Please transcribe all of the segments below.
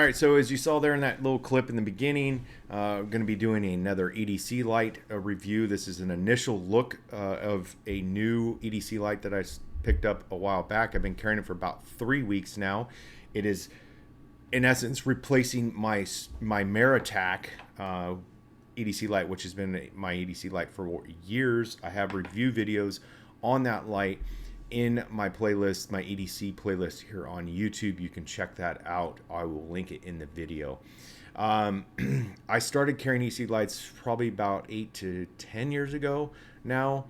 All right, so as you saw there in that little clip in the beginning, I'm going to be doing another EDC light review. This is an initial look of a new EDC light that I picked up a while back. I've been carrying it for about 3 weeks now. It is, in essence, replacing my Maratac EDC light, which has been my EDC light for years. I have review videos on that light in my playlist, my EDC playlist here on YouTube. You can check that out. I will link it in the video. I started carrying EDC lights probably about 8 to 10 years ago now.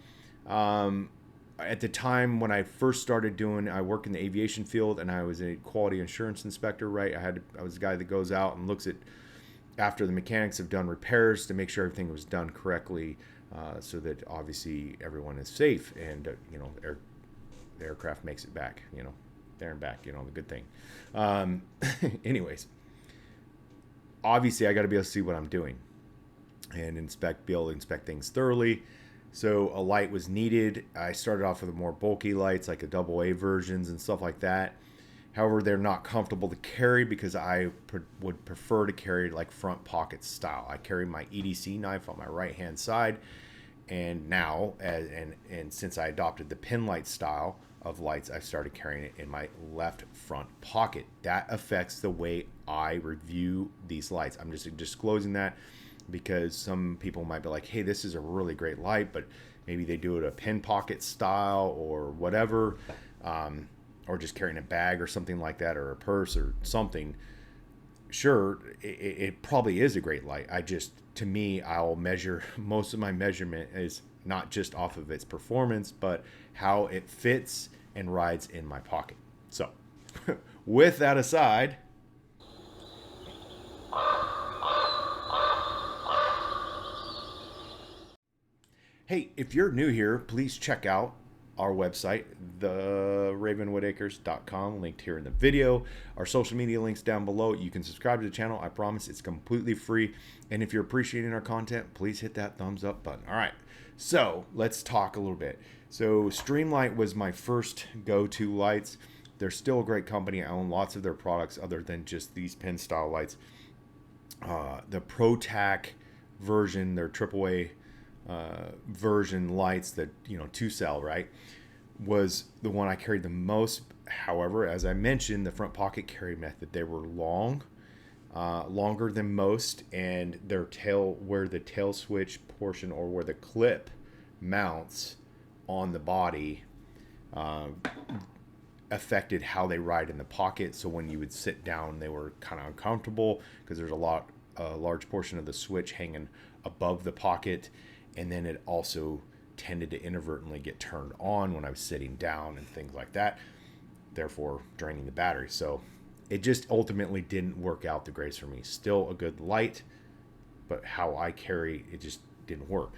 At the time when I first started I work in the aviation field, and I was a quality assurance inspector, right? I was the guy that goes out and looks at after the mechanics have done repairs to make sure everything was done correctly, so that obviously everyone is safe and the aircraft makes it back, there and back, the good thing. Anyways, obviously I got to be able to see what I'm doing and be able to inspect things thoroughly. So a light was needed. I started off with the more bulky lights, like the AA versions and stuff like that. However, they're not comfortable to carry because I would prefer to carry like front pocket style. I carry my EDC knife on my right hand side, and now and since I adopted the pin light style of lights, I started carrying it in my left front pocket. That affects the way I review these lights. I'm just disclosing that because some people might be like, hey, this is a really great light, but maybe they do it a pin pocket style or whatever, or just carrying a bag or something like that, or a purse or something. Sure, it probably is a great light. To me, I'll measure, most of my measurement is not just off of its performance, but how it fits and rides in my pocket. So with that aside, hey, if you're new here, please check out our website, theravenwoodacres.com, linked here in the video. Our social media links down below. You can subscribe to the channel. I promise it's completely free. And if you're appreciating our content, please hit that thumbs up button. All right, so let's talk a little bit. So Streamlight was my first go-to lights. They're still a great company. I own lots of their products other than just these pin style lights. The Maratac version, their AAA version lights that, 2-cell, right, was the one I carried the most. However, as I mentioned, the front pocket carry method, they were longer than most, and their tail, where the tail switch portion or where the clip mounts on the body, affected how they ride in the pocket. So when you would sit down, they were kind of uncomfortable because there's a large portion of the switch hanging above the pocket, and then it also tended to inadvertently get turned on when I was sitting down and things like that, therefore draining the battery. So it just ultimately didn't work out the greatest for me. Still a good light, but how I carry it just didn't work.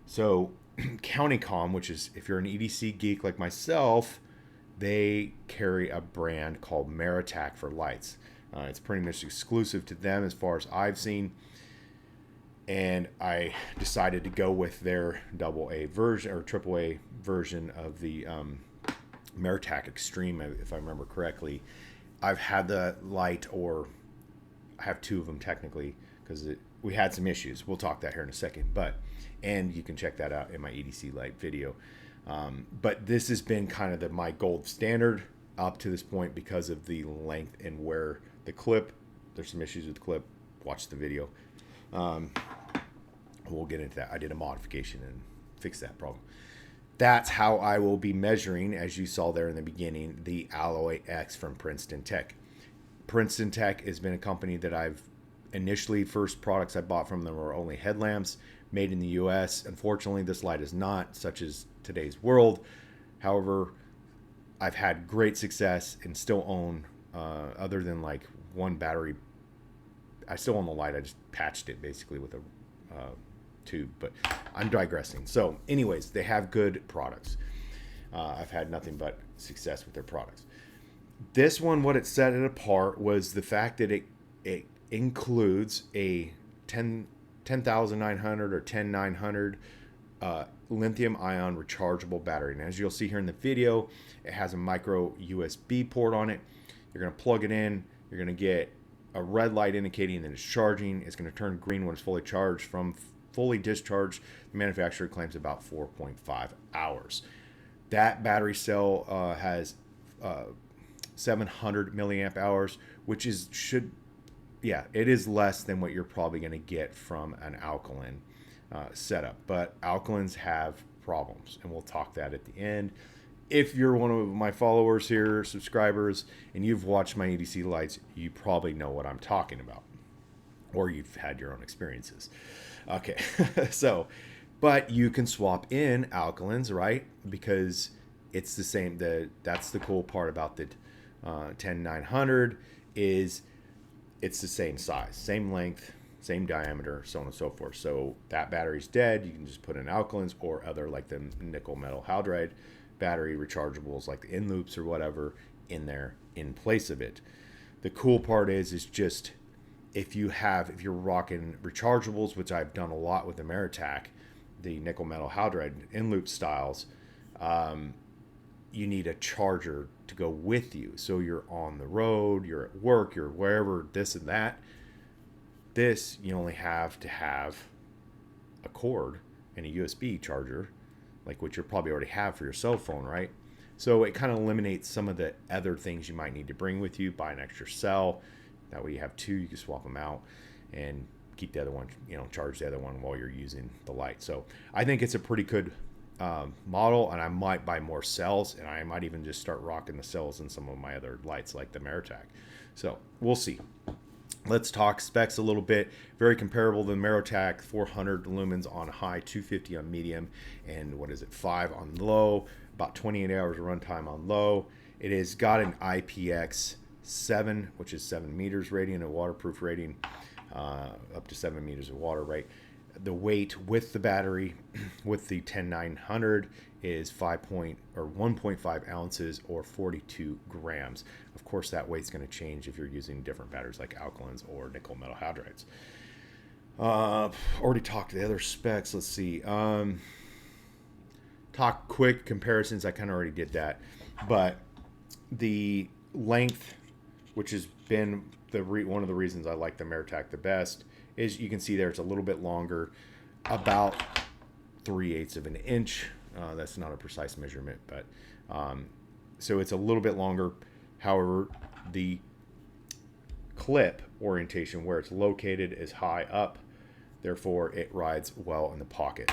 So Countycom, which is, if you're an EDC geek like myself, they carry a brand called Maratac for lights. It's pretty much exclusive to them as far as I've seen. And I decided to go with their AA version or AAA version of the Maratac Extreme, if I remember correctly. I've had the light, or I have two of them technically, because we had some issues. We'll talk that here in a second. And you can check that out in my EDC light video. But this has been kind of my gold standard up to this point because of the length and where the clip. There's some issues with the clip. Watch the video. We'll get into that. I did a modification and fixed that problem. That's how I will be measuring, as you saw there in the beginning, the Alloy X from Princeton Tec. Princeton Tec has been a company that first products I bought from them were only headlamps made in the US. Unfortunately, this light is not, such as today's world. However, I've had great success and still own, other than like one battery, I still own the light. I just patched it basically with a tube, but I'm digressing. So anyways, they have good products. I've had nothing but success with their products. This one, what it set it apart was the fact that it includes a 10,900 or 10,900 lithium ion rechargeable battery. And as you'll see here in the video, it has a micro USB port on it. You're going to plug it in. You're going to get a red light indicating that it's charging. It's going to turn green when it's fully charged. From fully discharged, the manufacturer claims about 4.5 hours. That battery cell has 700 milliamp hours, which is it is less than what you're probably going to get from an alkaline setup. But alkalines have problems, and we'll talk that at the end. If you're one of my followers here, subscribers, and you've watched my EDC lights, you probably know what I'm talking about, or you've had your own experiences. Okay, so, but you can swap in alkalines, right? Because it's the same. That's the cool part about the 10900 is it's the same size, same length, same diameter, so on and so forth. So that battery's dead. You can just put in alkalines or other like the nickel metal hydride battery rechargeables like the in loops or whatever in there in place of it. The cool part is just if you're rocking rechargeables, which I've done a lot with the Maratac, the nickel metal hydride in loop styles, you need a charger to go with you. So you're on the road, you're at work, you're wherever, this and that. This, you only have to have a cord and a USB charger, like what you probably already have for your cell phone, right? So it kind of eliminates some of the other things you might need to bring with you. Buy an extra cell. That way you have two, you can swap them out and keep the other one, charge the other one while you're using the light. So I think it's a pretty good model, and I might buy more cells, and I might even just start rocking the cells in some of my other lights like the Maratac. So we'll see. Let's talk specs a little bit. Very comparable to the Maratac, 400 lumens on high, 250 on medium, and 5 on low, about 28 hours of runtime on low. It has got an IPX7, which is 7 meters rating, a waterproof rating, up to 7 meters of water, right? The weight with the battery, with the 10900, is 1.5 ounces or 42 grams. Of course, that weight's going to change if you're using different batteries like alkalines or nickel metal hydrides. Already talked to the other specs. Let's see. Talk quick comparisons. I kind of already did that, but the length, which has been one of the reasons I like the Maratac the best, is you can see there it's a little bit longer, about 3/8 of an inch. That's not a precise measurement, but so it's a little bit longer. However, the clip orientation where it's located is high up, therefore it rides well in the pocket.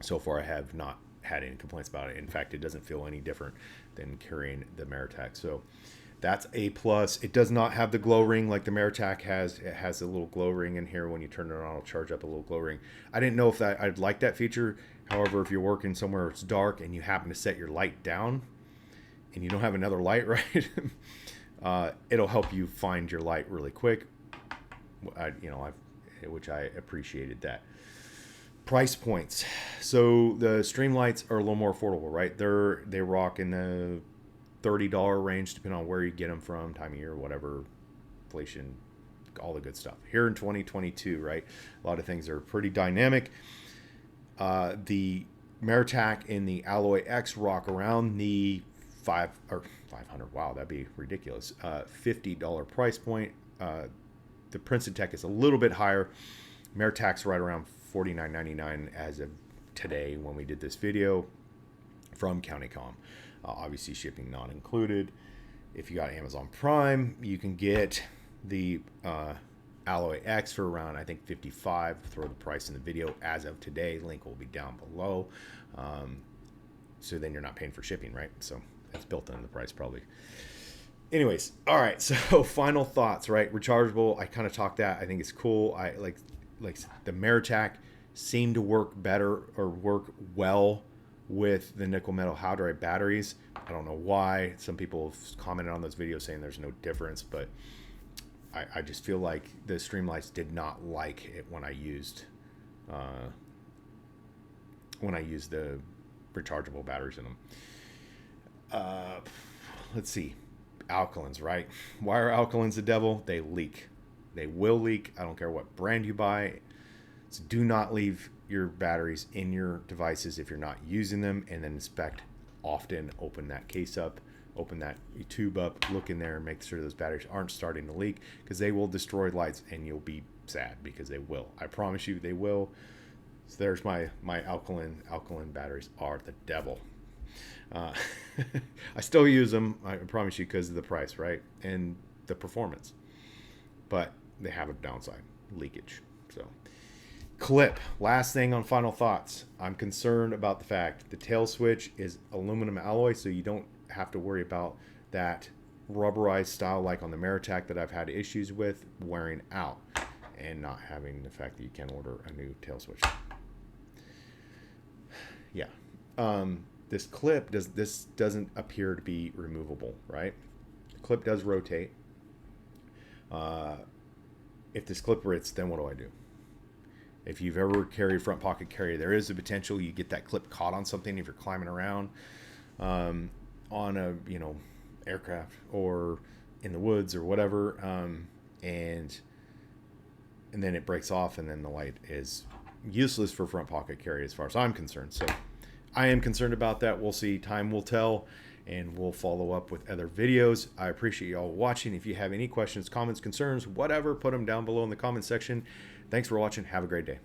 So far I have not had any complaints about it. In fact, it doesn't feel any different than carrying the Maratac. So that's a plus. It does not have the glow ring like the Maratac has. It has a little glow ring in here. When you turn it on, it'll charge up a little glow ring. I didn't know if I'd like that feature. However, if you're working somewhere it's dark and you happen to set your light down and you don't have another light, right, it'll help you find your light really quick. Which I appreciated that. Price points. So the Streamlights are a little more affordable, right? They rock in the $30 range, depending on where you get them from, time of year, whatever, inflation, all the good stuff. Here in 2022, right, a lot of things are pretty dynamic. The Maratac and the Alloy X rock around the 500. Wow, that'd be ridiculous. $50 price point. The Princeton Tec is a little bit higher. Maratac's right around $49.99 as of today when we did this video from CountyCom. Obviously shipping not included. If you got Amazon Prime, you can get the Alloy X for around, I think, $55. Throw the price in the video as of today. Link will be down below. So then you're not paying for shipping, right? So that's built into the price probably. Anyways, all right. So final thoughts, right? Rechargeable. I kind of talked that. I think it's cool. I like the Maratac seemed to work better or work well with the nickel metal hydride batteries. I don't know why. Some people have commented on those videos saying there's no difference, but I just feel like the Streamlights did not like it when I used the rechargeable batteries in them. Let's see. Alkalines, right? Why are alkalines the devil? They leak. They will leak. I don't care what brand you buy. So do not leave your batteries in your devices if you're not using them, and then inspect often. Open that case up open that tube up, look in there, and make sure those batteries aren't starting to leak, because they will destroy lights, and you'll be sad, because they will. I promise you they will. So there's my alkaline batteries are the devil. I still use them, I promise you, because of the price, right, and the performance, but they have a downside, leakage. So clip, last thing on final thoughts. I'm concerned about the fact the tail switch is aluminum alloy, so you don't have to worry about that rubberized style like on the Maratac that I've had issues with wearing out, and not having the fact that you can order a new tail switch. Yeah. This clip doesn't appear to be removable, right? The clip does rotate. If this clip rips, then what do I do? If you've ever carried front pocket carrier, there is a potential you get that clip caught on something if you're climbing around on a aircraft or in the woods or whatever, and then it breaks off, and then the light is useless for front pocket carrier as far as I'm concerned. So I am concerned about that. We'll see. Time will tell, and we'll follow up with other videos. I appreciate y'all watching. If you have any questions, comments, concerns, whatever, put them down below in the comment section. Thanks for watching. Have a great day.